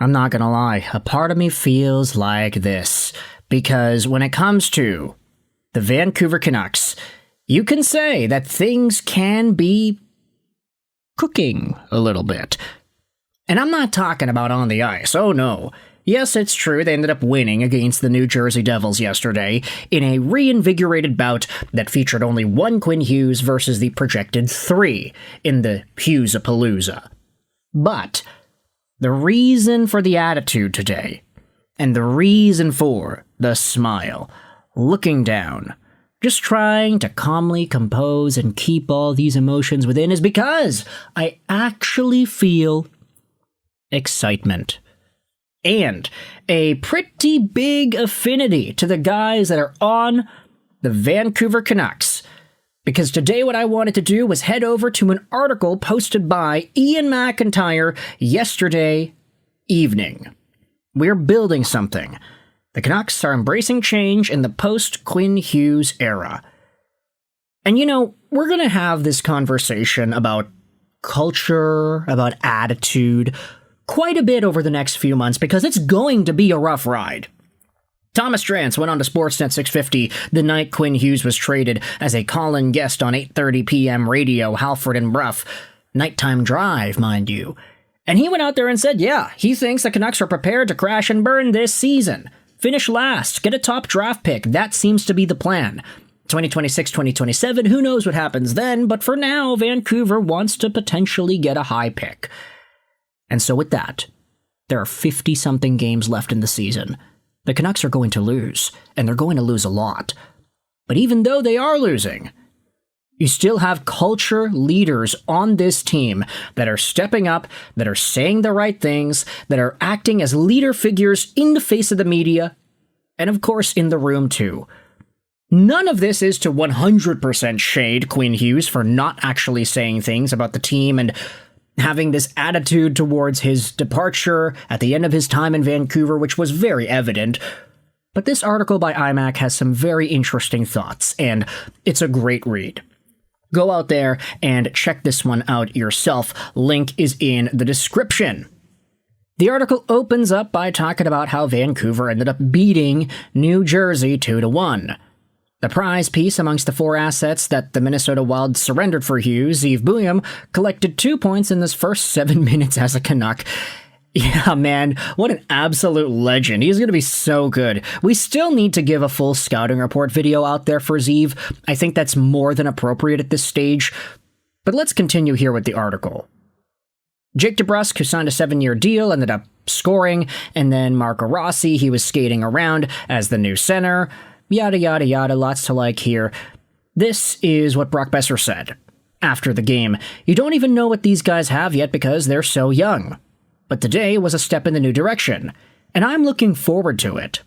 I'm not gonna lie, a part of me feels like this. Because when it comes to the Vancouver Canucks, you can say that things can be cooking a little bit. And I'm not talking about on the ice, oh no. Yes, it's true, they ended up winning against the New Jersey Devils yesterday in a reinvigorated bout that featured only one Quinn Hughes versus the projected 3 in the Hughes-a-palooza. But the reason for the attitude today, and the reason for the smile, looking down, just trying to calmly compose and keep all these emotions within, is because I actually feel excitement. And a pretty big affinity to the guys that are on the Vancouver Canucks. Because today what I wanted to do was head over to an article posted by Ian McIntyre yesterday evening. We're building something. The Canucks are embracing change in the post-Quinn Hughes era. And you know, we're going to have this conversation about culture, about attitude, quite a bit over the next few months because it's going to be a rough ride. Thomas Drance went on to Sportsnet 650 the night Quinn Hughes was traded as a call-in guest on 8:30 p.m. radio, Halford and Bruff. Nighttime drive, mind you. And he went out there and said, yeah, he thinks the Canucks are prepared to crash and burn this season. Finish last, get a top draft pick, that seems to be the plan. 2026, 2027, who knows what happens then, but for now, Vancouver wants to potentially get a high pick. And so with that, there are 50-something games left in the season. The Canucks are going to lose, and they're going to lose a lot. But even though they are losing, you still have culture leaders on this team that are stepping up, that are saying the right things, that are acting as leader figures in the face of the media, and of course in the room too. None of this is to 100% shade Quinn Hughes for not actually saying things about the team and having this attitude towards his departure at the end of his time in Vancouver, which was very evident. But this article by iMac has some very interesting thoughts, and it's a great read. Go out there and check this one out yourself. Link is in the description. The article opens up by talking about how Vancouver ended up beating New Jersey 2-1. The prize piece amongst the 4 assets that the Minnesota Wild surrendered for Hughes, Yves Bouillon, collected 2 points in his first 7 minutes as a Canuck. Yeah, man, what an absolute legend. He's going to be so good. We still need to give a full scouting report video out there for Zeev. I think that's more than appropriate at this stage. But let's continue here with the article. Jake DeBrusk, who signed a 7-year deal, ended up scoring, and then Marco Rossi, he was skating around as the new center. Yada, yada, yada, lots to like here. This is what Brock Boeser said after the game. You don't even know what these guys have yet because they're so young. But today was a step in the new direction, and I'm looking forward to it.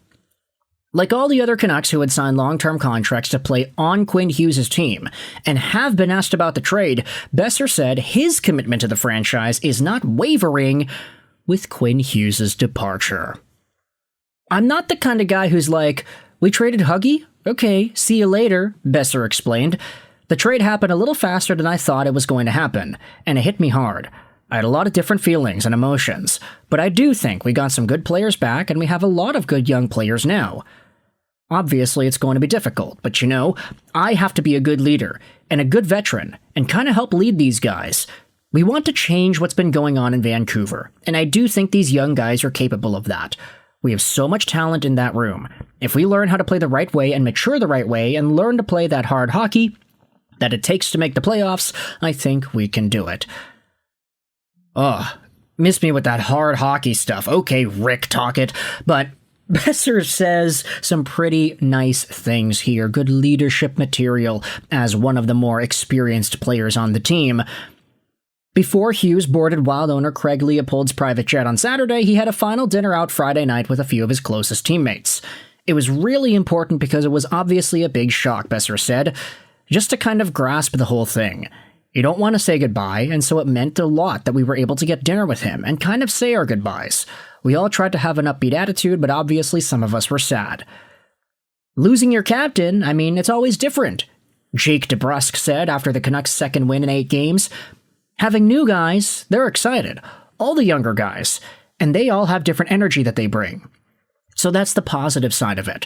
Like all the other Canucks who had signed long-term contracts to play on Quinn Hughes' team and have been asked about the trade, Boeser said his commitment to the franchise is not wavering with Quinn Hughes' departure. I'm not the kind of guy who's like, we traded Huggy? Okay, see you later, Boeser explained. The trade happened a little faster than I thought it was going to happen, and it hit me hard. I had a lot of different feelings and emotions, but I do think we got some good players back and we have a lot of good young players now. Obviously, it's going to be difficult, but you know, I have to be a good leader and a good veteran and kind of help lead these guys. We want to change what's been going on in Vancouver, and I do think these young guys are capable of that. We have so much talent in that room. If we learn how to play the right way and mature the right way and learn to play that hard hockey that it takes to make the playoffs, I think we can do it. Ugh, miss me with that hard hockey stuff. Okay, Rick, talk it. But Boeser says some pretty nice things here. Good leadership material as one of the more experienced players on the team. Before Hughes boarded Wild owner Craig Leopold's private jet on Saturday, he had a final dinner out Friday night with a few of his closest teammates. It was really important because it was obviously a big shock, Boeser said, just to kind of grasp the whole thing. You don't want to say goodbye, and so it meant a lot that we were able to get dinner with him and kind of say our goodbyes. We all tried to have an upbeat attitude, but obviously some of us were sad. Losing your captain, I mean, it's always different, Jake DeBrusk said after the Canucks' second win in 8 games. Having new guys, they're excited. All the younger guys. and they all have different energy that they bring. So that's the positive side of it.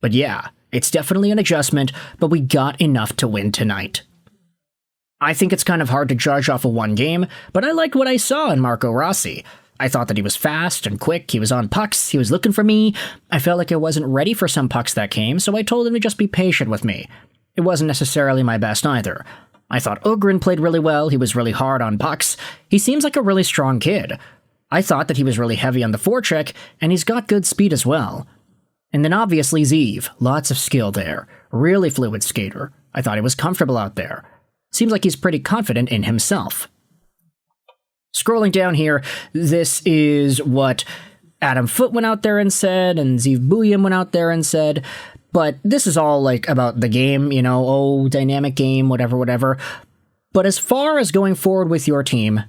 But yeah, it's definitely an adjustment, but we got enough to win tonight. I think it's kind of hard to judge off of one game, but I liked what I saw in Marco Rossi. I thought that he was fast and quick, he was on pucks, he was looking for me. I felt like I wasn't ready for some pucks that came, so I told him to just be patient with me. It wasn't necessarily my best either. I thought Ogren played really well, he was really hard on pucks. He seems like a really strong kid. I thought that he was really heavy on the forecheck, and he's got good speed as well. And then obviously Zeev, lots of skill there. Really fluid skater. I thought he was comfortable out there. Seems like he's pretty confident in himself. Scrolling down here, this is what Adam Foote went out there and said, and Zeev Buium went out there and said, but this is all like about the game, you know, oh, dynamic game, whatever. But as far as going forward with your team,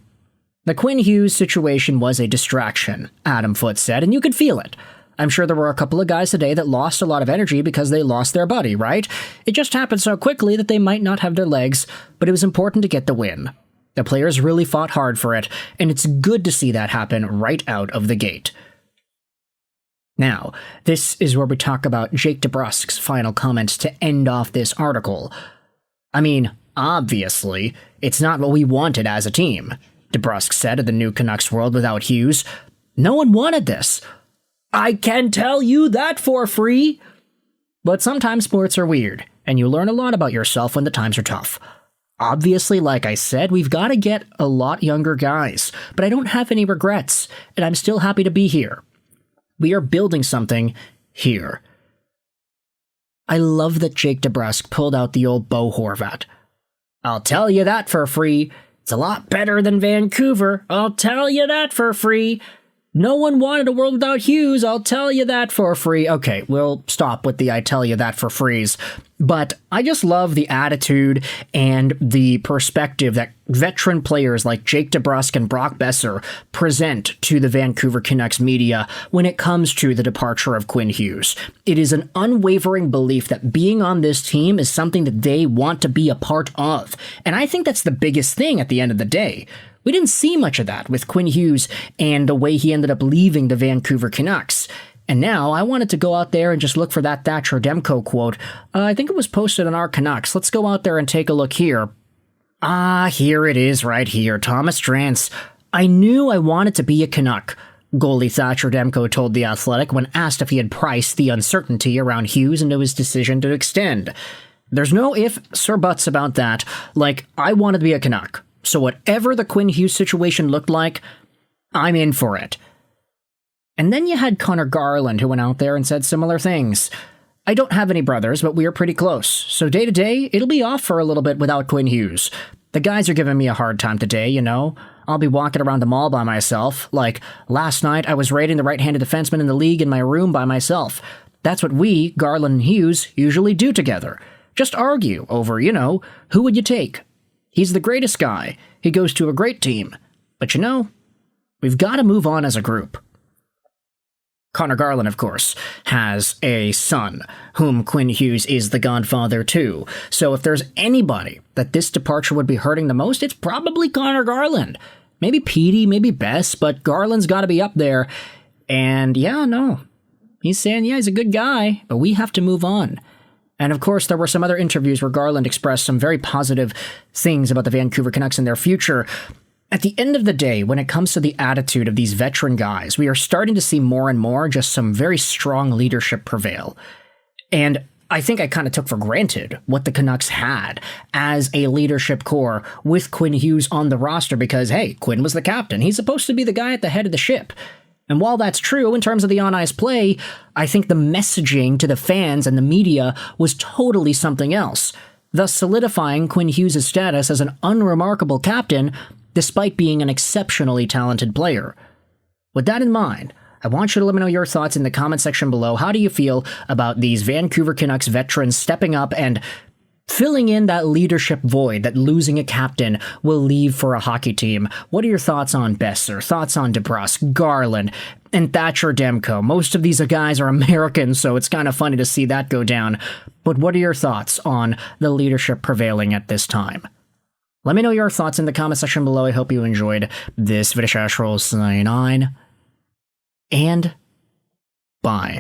the Quinn Hughes situation was a distraction, Adam Foote said, and you could feel it. I'm sure there were a couple of guys today that lost a lot of energy because they lost their buddy, right? It just happened so quickly that they might not have their legs, but it was important to get the win. The players really fought hard for it, and it's good to see that happen right out of the gate. Now, this is where we talk about Jake DeBrusk's final comments to end off this article. I mean, obviously, it's not what we wanted as a team, DeBrusk said of the new Canucks world without Hughes. No one wanted this. I can tell you that for free. But sometimes sports are weird, and you learn a lot about yourself when the times are tough. Obviously, like I said, we've got to get a lot younger guys, but I don't have any regrets, and I'm still happy to be here. We are building something here. I love that Jake DeBrusk pulled out the old Bo Horvat. I'll tell you that for free. It's a lot better than Vancouver. I'll tell you that for free. No one wanted a world without Hughes, I'll tell you that for free. Okay, we'll stop with the I tell you that for frees. But I just love the attitude and the perspective that veteran players like Jake DeBrusk and Brock Boeser present to the Vancouver Canucks media when it comes to the departure of Quinn Hughes. It is an unwavering belief that being on this team is something that they want to be a part of. And I think that's the biggest thing at the end of the day. We didn't see much of that with Quinn Hughes and the way he ended up leaving the Vancouver Canucks. And now I wanted to go out there and just look for that Thatcher Demko quote. I think it was posted on our Canucks. Let's go out there and take a look here. Here it is right here. Thomas Drance. I knew I wanted to be a Canuck. Goalie Thatcher Demko told The Athletic when asked if he had priced the uncertainty around Hughes into his decision to extend. There's no ifs or buts about that. Like, I wanted to be a Canuck. So whatever the Quinn Hughes situation looked like, I'm in for it. And then you had Conor Garland, who went out there and said similar things. I don't have any brothers, but we are pretty close. So day to day, it'll be off for a little bit without Quinn Hughes. The guys are giving me a hard time today, you know? I'll be walking around the mall by myself. Like, last night I was rating the right-handed defenseman in the league in my room by myself. That's what we, Garland and Hughes, usually do together. Just argue over, who would you take? He's the greatest guy. He goes to a great team. But we've got to move on as a group. Conor Garland, of course, has a son, whom Quinn Hughes is the godfather to. So if there's anybody that this departure would be hurting the most, it's probably Conor Garland. Maybe Petey, maybe Bess, but Garland's got to be up there. And he's saying, he's a good guy, but we have to move on. And of course, there were some other interviews where Garland expressed some very positive things about the Vancouver Canucks and their future. At the end of the day, when it comes to the attitude of these veteran guys, we are starting to see more and more just some very strong leadership prevail. And I think I kind of took for granted what the Canucks had as a leadership core with Quinn Hughes on the roster because, hey, Quinn was the captain. He's supposed to be the guy at the head of the ship. And while that's true in terms of the on-ice play, I think the messaging to the fans and the media was totally something else, thus solidifying Quinn Hughes' status as an unremarkable captain despite being an exceptionally talented player. With that in mind, I want you to let me know your thoughts in the comment section below. How do you feel about these Vancouver Canucks veterans stepping up and filling in that leadership void that losing a captain will leave for a hockey team? What are your thoughts on Boeser, thoughts on DeBrusk, Garland, and Thatcher Demko? Most of these guys are Americans, so it's kind of funny to see that go down. But what are your thoughts on the leadership prevailing at this time? Let me know your thoughts in the comment section below. I hope you enjoyed this video. Sign on. and bye.